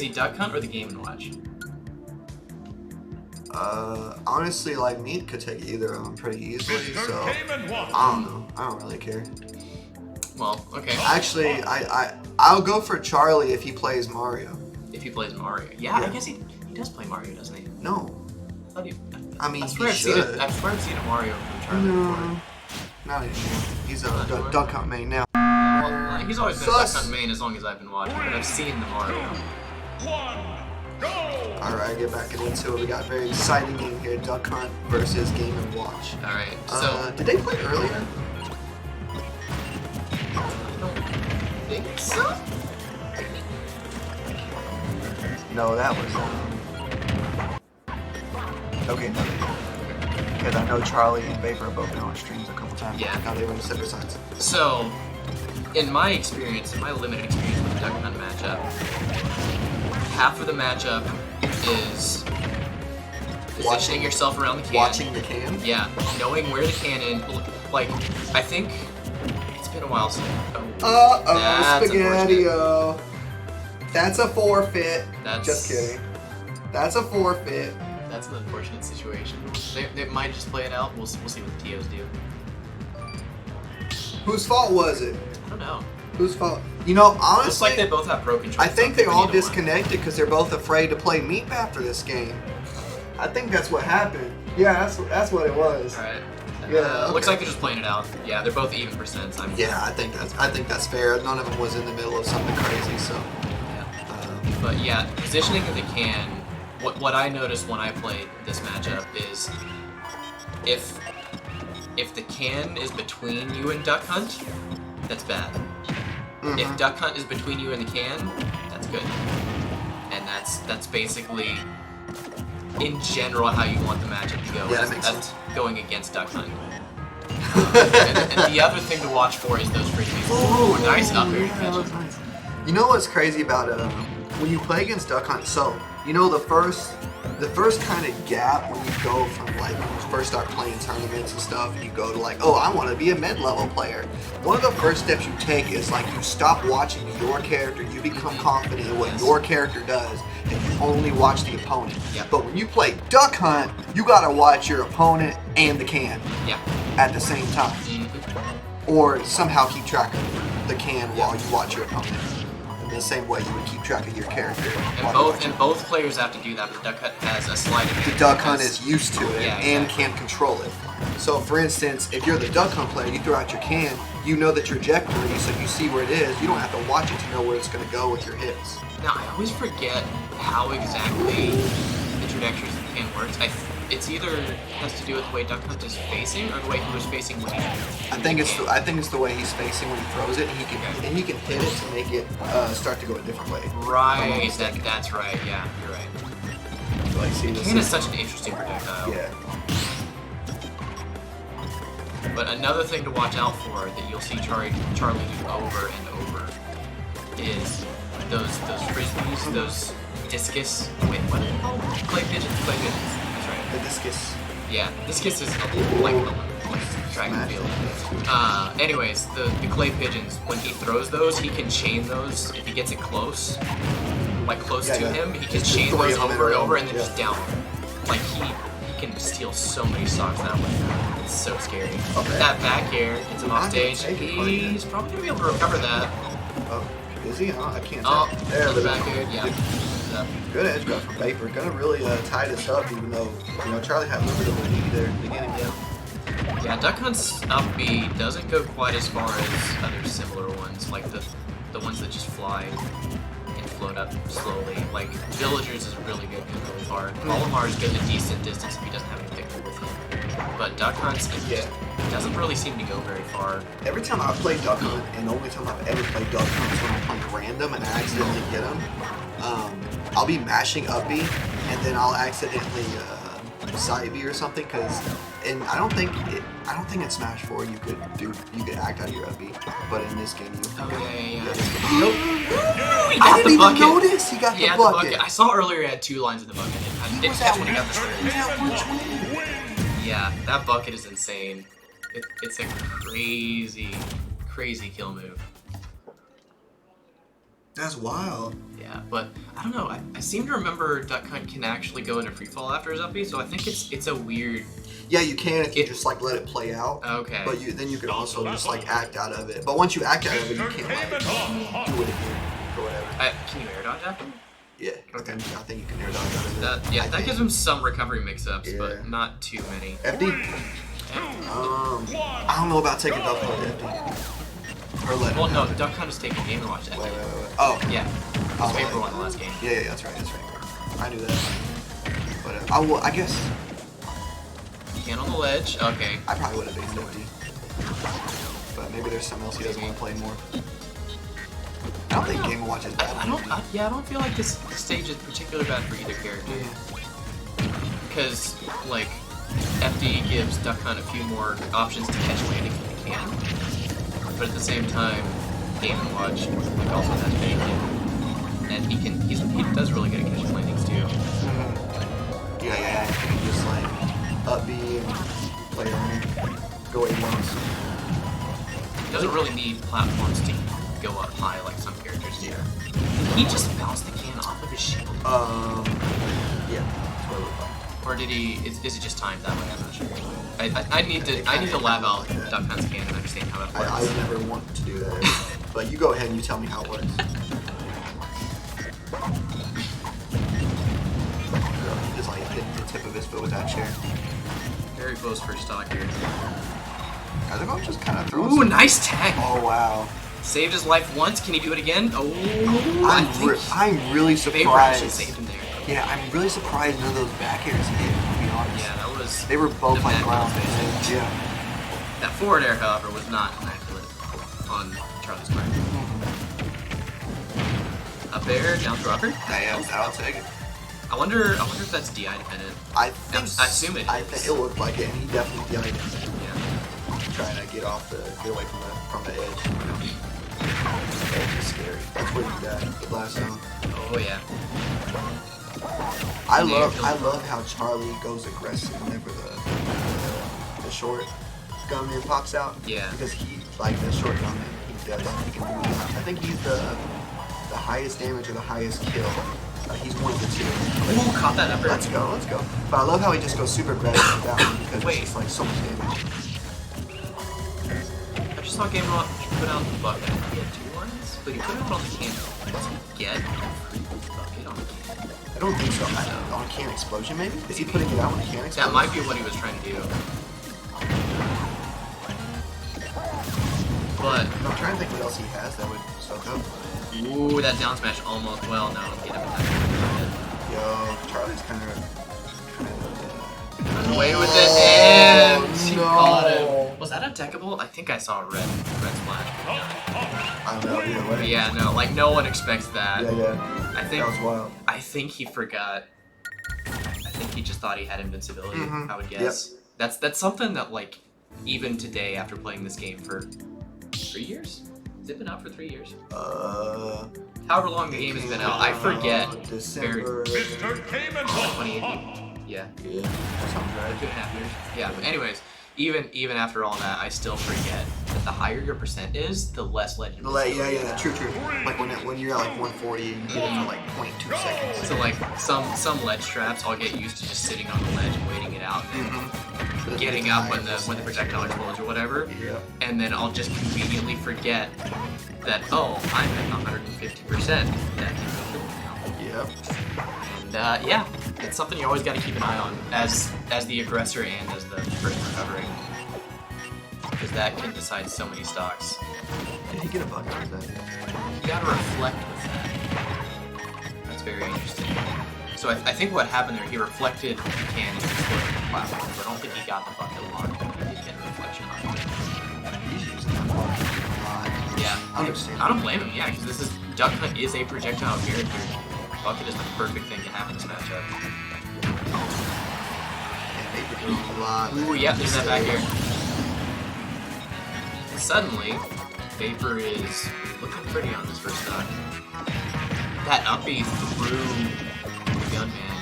he Duck Hunt or the Game & Watch? Honestly, like, Meat could take either of them pretty easily, so I don't know. I don't really care. Well, okay. Actually, I'll go for Charlie if he plays Mario. If he plays Mario. Yeah, I guess he does play Mario, doesn't he? No. I mean, I swear he should. I swear I've seen a Mario from Charlie before. Not anymore. He's a Duck Hunt main now. Well, he's always been a Duck Hunt main as long as I've been watching, but I've seen the Mario. Alright, get back into it. We got a very exciting game here. Duck Hunt versus Game & Watch. Alright, so... did they play earlier? I don't think so? No, that was... Okay, no, they didn't. Because I know Charlie and Vapor have both been on streams a couple times. Yeah. Now they were on separate sides. So, in my experience, in my limited experience with the Duck Hunt matchup, half of the matchup is positioning yourself around the can. Watching the can? Yeah, knowing where the cannon. Like, I think it's been a while since. Uh-oh, Spaghetti-O. That's a forfeit. Just kidding. That's a forfeit. That's an unfortunate situation. They might just play it out. We'll see what the TOs do. Whose fault was it? I don't know. Whose fault? You know, honestly, looks like they both have pro control. I think they're all disconnected because they're both afraid to play Meep after this game. I think that's what happened. Yeah, that's what it was. All right. Yeah. Looks like they're just playing it out. Yeah, they're both even percents. Yeah, I think that's fair. None of them was in the middle of something crazy, so. Yeah. But yeah, positioning of the can. What I noticed when I played this matchup is if the can is between you and Duck Hunt, that's bad. Mm-hmm. If Duck Hunt is between you and the can, that's good. And that's basically in general how you want the matchup to go. Yeah, that makes sense. Going against Duck Hunt. and the other thing to watch for is those frisbees. Ooh, nice up air catch. Nice. You know what's crazy about it? When you play against Duck Hunt, so you know the first kind of gap when you go from like when you first start playing tournaments and stuff, and you go to like, oh, I want to be a mid-level player. One of the first steps you take is like you stop watching your character, you become confident in what your character does, and you only watch the opponent. Yep. But when you play Duck Hunt, you gotta watch your opponent and the can at the same time, or somehow keep track of the can while you watch your opponent. The same way you would keep track of your character. And both players have to do that, but Duck Hunt has a slight advantage. The Duck Hunt is used to it and can control it. So for instance, if you're the Duck Hunt player, you throw out your can, you know the trajectory, so you see where it is. You don't have to watch it to know where it's going to go with your hits. Now, I always forget how exactly the trajectory of the can works. It's either has to do with the way Duck Hunt is facing or the way he was facing when he I think it's the way he's facing when he throws it, and he can hit it to make it start to go a different way. Right, that's right. Yeah, you're right. Like, see, the can is such an interesting projectile. Yeah. But another thing to watch out for that you'll see Charlie do over and over is those frisbees, those discus. Wait, what are they called? Clay pigeons. Clay pigeons. The discus. Yeah, discus is like track and field. Anyways, the clay pigeons, when he throws those, he can chain those. If he gets it close, like close to him, he can chain those over and over and then just down. Like he can steal so many stocks that way. It's so scary. Okay. That back air gets him off stage. He's probably gonna be able to recover that. Oh, is he? I can't tell. There, the back air. Yeah. Good edge guard from Vapor. Gonna really tie this up, even though Charlie had a little bit of a lead there at the beginning. Yeah, Duck Hunt's up B doesn't go quite as far as other similar ones, like the ones that just fly and float up slowly. Like Villagers is really good, goes really far. Olimar's goes a decent distance if he doesn't have any pickle with him. But Duck Hunt's doesn't really seem to go very far. Every time I've played Duck Hunt, and the only time I've ever played Duck Hunt is when I'm playing random and I accidentally get him. I'll be mashing up B, and then I'll accidentally side B or something, and I don't think in Smash 4 you could act out of your up B, but in this game you. Nope. I didn't even notice he got the bucket. I saw earlier he had 2 lines in the bucket. I didn't catch when he got the third. Yeah, that bucket is insane. It's a crazy kill move. That's wild. Yeah, but I don't know. I seem to remember Duck Hunt can actually go into free fall after his uppy, so I think it's a weird. Yeah, you can if you just like let it play out. Okay. But then you can also just like act out of it. But once you act out of it, you can't like do it again or whatever. Can you air dodge after? Yeah. Okay. I think you can air dodge out of it. That gives him some recovery mix-ups, but not too many. FD. I don't know about taking Duck Hunt to FD. Or let. Well, no, Duck Hunt is taking Game & Watch FD. Wait. Oh. Yeah. It was Vapor won the last game. Yeah, that's right. I knew that. But I guess. Can on the ledge. Okay. I probably would have been 50. But maybe there's something else he doesn't want to play more. I don't think Game & Watch is bad. I don't feel like this stage is particularly bad for either character. Because, like, FD gives Duck Hunt a few more options to catch landings than he can. But at the same time, Game & Watch also has bacon. And he does really good at catching landings too. Yeah. You can just like up B and play on, go A-bombs. He doesn't really need platforms to go up high like some characters do. Did he just bounce the can off of his shield? Yeah. That's what it looked like. Or did he? Is it just timed that way? I'm not sure. I need to lab out Duck Hunt's can and understand how it works. I would never want to do that. But you go ahead and you tell me how it works. Just like hit the tip of his foot with that chair. Very close for stock here. I think I'll just kind of throw. Ooh, nice tag! Oh wow! Saved his life once. Can he do it again? Oh, I'm really Vapor actually surprised. saved him there. Yeah, I'm really surprised none of those back airs hit. To be honest. Yeah, that was. They were both the like bad ground. balls, Yeah. That forward air, however, was not immaculate on Charlie's part. Up air, down throw upper. Yeah, I'll take it. I wonder if that's DI dependent. I think. I assume it I is. think it looked like it, and he definitely did. Yeah. Trying to get away from the edge. You know? The edge is scary. That's where you die. The blast zone. Oh yeah. I love how Charlie goes aggressive whenever the short gunman pops out. Yeah. Because he like the short gunman, he can really. I think he's the highest damage or the highest kill. He's one of the two. Ooh, caught that upper. Let's go. But I love how he just goes super aggressive with that one because Wait. it's just like so much damage. I just saw Game Watch put out the bucket. He had 2 ones, but he put it out on the can. Does he get a free bucket on the can? I don't think so. On Can Explosion maybe? Is he putting it out on Can Explosion? That might be what he was trying to do. But I'm trying to think what else he has that would soak up. ooh, that down smash almost. Well, no, he didn't have Yo, Charlie's kind of run away with it, and he no. caught him. Was that attackable? I think I saw a red splash. I don't know either way. But yeah, no, like no one expects that. Yeah. I think That was wild. I think he forgot. I think he just thought he had invincibility. I would guess. Yep. That's something that like even today after playing this game for 3 years. Has it been out for 3 years? However long the game has been out, I forget. December. Mr. Cayman 2018. Yeah. Yeah, that sounds right. 2.5 years. Yeah, but anyways, even after all that, I still forget that the higher your percent is, the less legend. Yeah, true. Like when you're at like 140 and you get it for like 0.2 seconds. So like some ledge traps, I'll get used to just sitting on the ledge and waiting it out, and then getting up when the projectile explodes or whatever, Yeah. and then I'll just conveniently forget that I'm at 150%. That can go through now. Yep. And yeah, it's something you always got to keep an eye on as the aggressor and as the person recovering, because that can decide so many stocks. Did he get a bucket with that? You gotta reflect with that. That's very interesting. So I think what happened there, he reflected the can and exploded the platform, but I don't think he got the bucket locked. He did get a reflection on it. He's using that bucket a lot. Yeah, Understand. I don't blame him, yeah, because Duck Hunt is a projectile character. Bucket is the perfect thing to have in this matchup. And Vapor doing a lot. Ooh, yeah, there's that back here. And suddenly, Vapor is looking pretty on this first stock. That uppy through the gunman.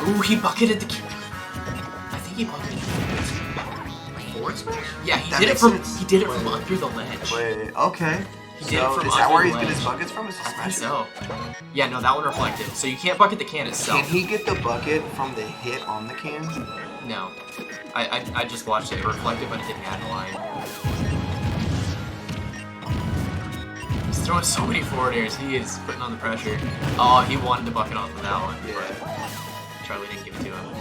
Ooh, he bucketed the... I think he bucketed the 4th forward smash? Yeah, he That did it makes from sense. he did it from under the ledge. Wait, okay. He did it So from is that under where the he's get his ledge. buckets from? Is he I think smashing? so. Yeah, no, that one reflected. So you can't bucket the can itself. Can he get the bucket from the hit on the can? No. I just watched it. It reflected, but it didn't add a line. He's throwing so many forward airs. He is putting on the pressure. Oh, he wanted the bucket off of that one. Yeah. But Charlie didn't give it to him.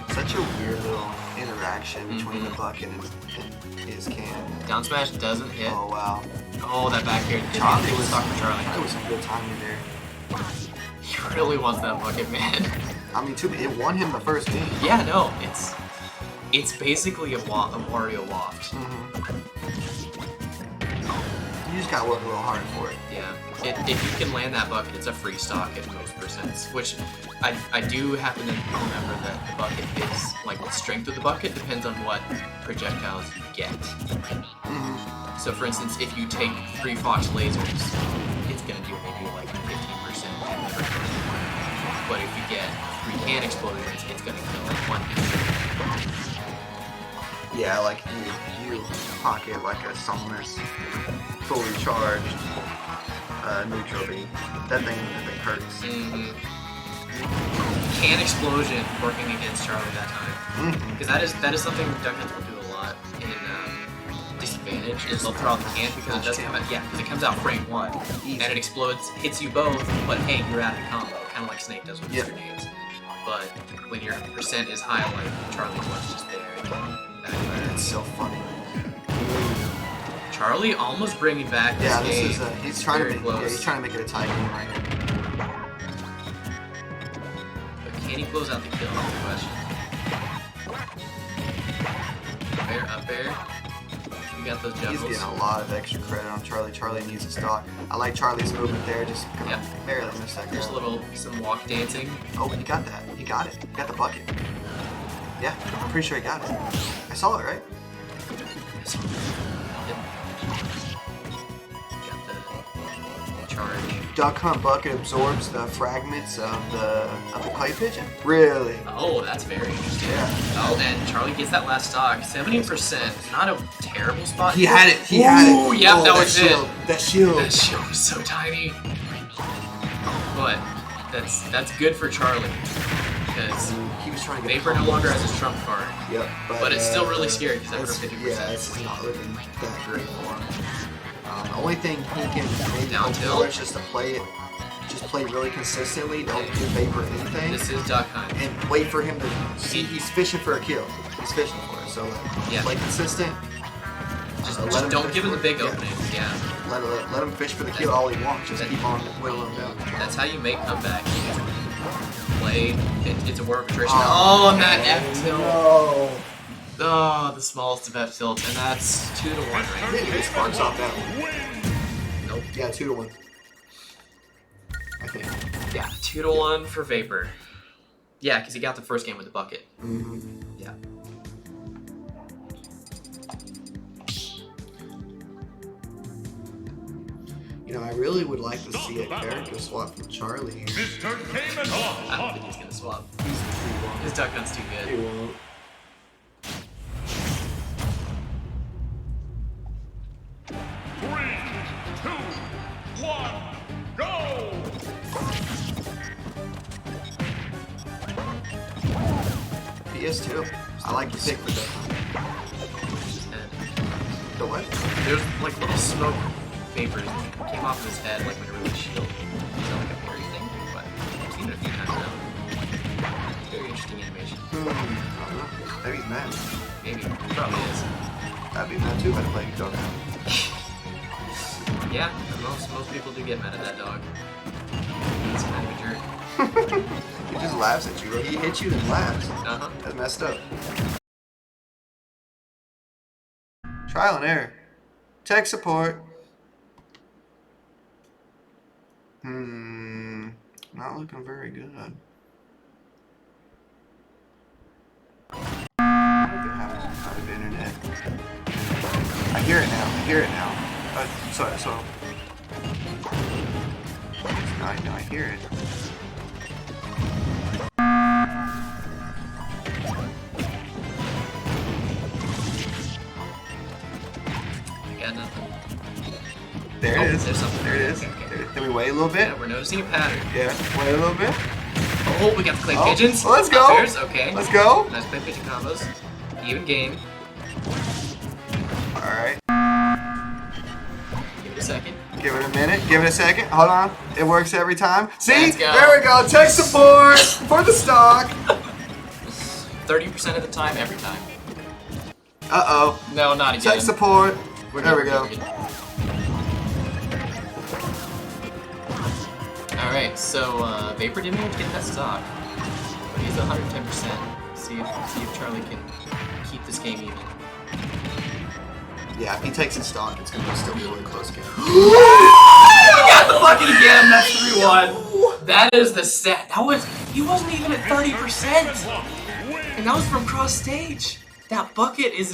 Such a weird little interaction between the bucket and his can. Down smash doesn't hit. Oh wow. Oh, that back air. Charlie was stuck for Charlie. That was some good timing there. He really wants that bucket, man. I mean, it won him the first game. Yeah, no, it's basically a Wario waft. You just gotta work a little harder for it. Yeah, if you can land that bucket, it's a free stock at most percents. Which I do happen to remember that the bucket is like the strength of the bucket depends on what projectiles you get. So, for instance, if you take 3 Fox lasers, it's gonna do maybe like 15%. But if you get 3 can explosions, it's gonna kill like 1. Yeah, like you pocket like a Summoners fully charged neutral beam. That thing hurts. Can explosion working against Charlie that time. Because that is something Duck Hunt will do a lot in disadvantage. Is they'll throw out the can because it does come out. Yeah, because it comes out frame 1 and it explodes, hits you both. But hey, you're out of the combo, kind of like Snake does with his grenades. But when your percent is high, like Charlie was just there. It's so funny. Charlie almost bringing back this game. He's trying to make it a tie game right here. But can he close out the kill? That's the question. Up air. You got those juggles. He's getting a lot of extra credit on Charlie. Charlie needs a stock. I like Charlie's movement there. Just barely missed that. There's some walk dancing. Oh, he got that. He got it. He got the bucket. Yeah, I'm pretty sure he got it. I saw it, right? Charge. Duck Hunt bucket absorbs the fragments of the clay pigeon. Really? Oh, that's very interesting. Yeah. Oh, and Charlie gets that last stock. 70%. Not a terrible spot. He had it. He had it. Oh, yep, that was shield. it. That shield. That shield was so tiny. But that's good for Charlie because he was trying to get Vapor no longer has his trump card. Yep. But it's still really scary because that's for 50%. Yeah, it's not looking that great for him. The only thing he can maybe Down hope tilt. for is just to play it, just play really consistently. Don't give Vapor anything. This is Duck Hunt. And wait for him to see. He's fishing for a kill. He's fishing for it. So play consistent. Just don't give him the big openings. Yeah. Let him fish for the kill all he wants. Just keep on whittling him down. That's how you make comeback. Play. It's a war of attrition. Oh, and that F tilt. No. Oh, the smallest of F tilt, and that's 2-1 right I think he sparks off that one. Nope. Yeah, 2-1. I think. Yeah, 2-1 for Vapor. Yeah, because he got the first game with the bucket. Yeah. You know, I really would like to see a character swap from Charlie here. I don't think he's gonna swap. His Duck Hunt's too good. He won't. PS2. I like your pick for that. The what? There's like little smoke vapors that came off of his head like when it really shield. Is that like a berry thing? But I've seen it a few times now. Very interesting animation. I don't know. Maybe he's mad. Maybe. He probably is. I'd be mad too if I played Dog. Yeah, most people do get mad at that dog. He's kind of a jerk. He just laughs at you. He hits you and laughs. That's messed up. Trial and error. Tech support. Not looking very good. I think they're having some kind of internet. I hear it now. So. I hear it. got nothing. There Oh, it is. there's something. There it is. Okay, okay. Can we wait a little bit? Yeah, we're noticing a pattern. Yeah, wait a little bit. Oh, we got the clay Oh, pigeons. let's go. Up airs, okay. Let's go. Nice clay pigeon combos. Even game. Alright. Give it a second. Give it a minute. Give it a second. Hold on. It works every time. See? Let's go. There we go. Tech support for the stock. 30% of the time, every time. Uh-oh. No, not again. Tech support. We're There good, we go. we're good. Alright, so Vapor didn't even get that stock. But he's 110%. See if Charlie can keep this game even. Yeah, if he takes his stock, it's going to still be a really close game. We got the bucket again! That's 3-1. That is the set. He wasn't even at 30%. And that was from cross stage. That bucket is